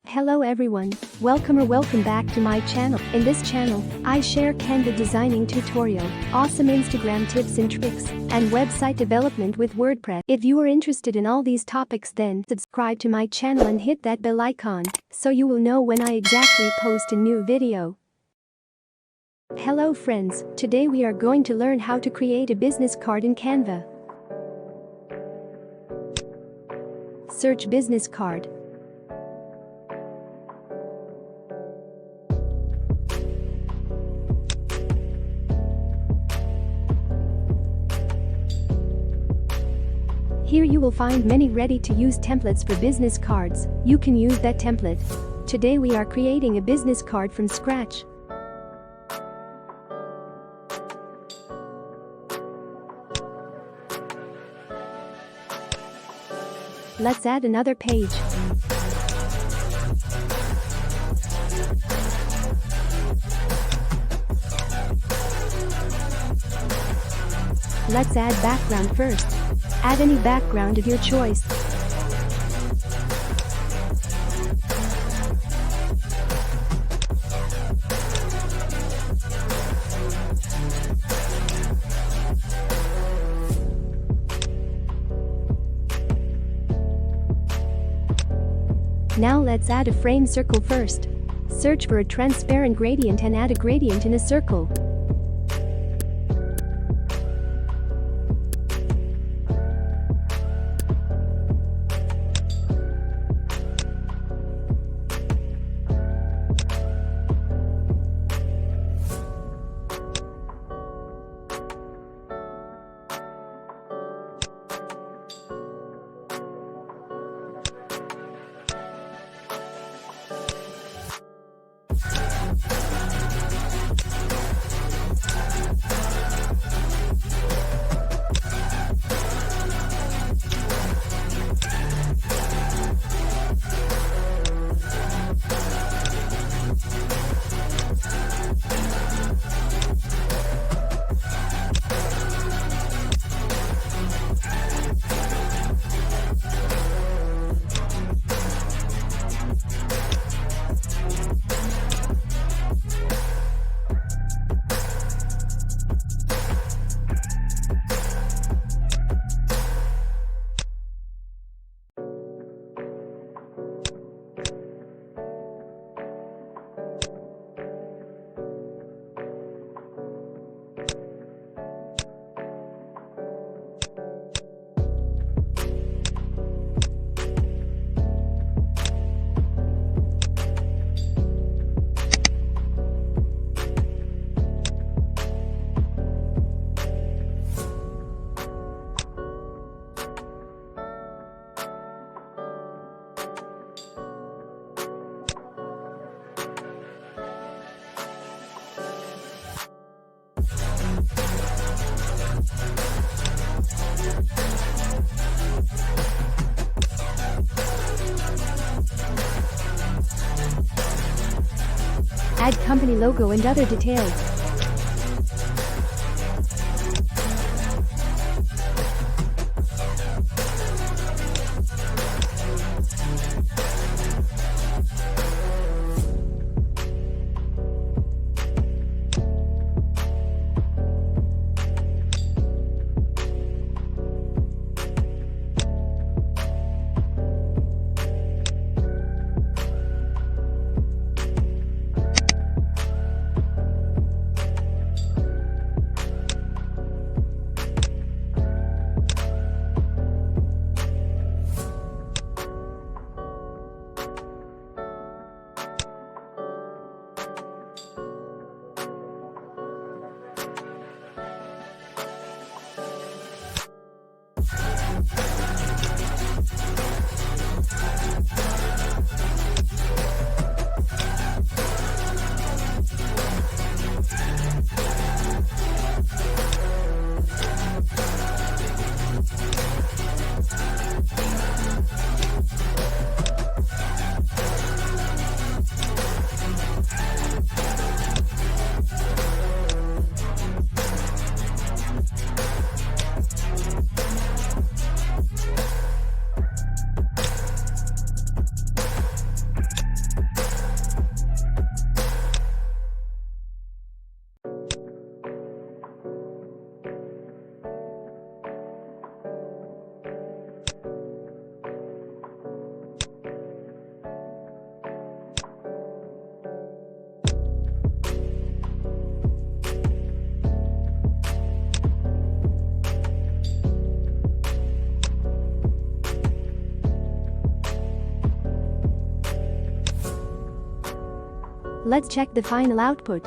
Hello everyone, welcome back to my channel. In this channel, I share Canva designing tutorial, awesome Instagram tips and tricks, and website development with WordPress. If you are interested in all these topics, then subscribe to my channel and hit that bell icon, so you will know when I exactly post a new video. Hello friends, today we are going to learn how to create a business card in Canva. Search business card. Here you will find many ready-to-use templates for business cards. You can use that template. Today we are creating a business card from scratch. Let's add another page. Let's add background first. Add any background of your choice. Now let's add a frame circle first. Search for a transparent gradient and add a gradient in a circle. Add company logo and other details. Let's check the final output.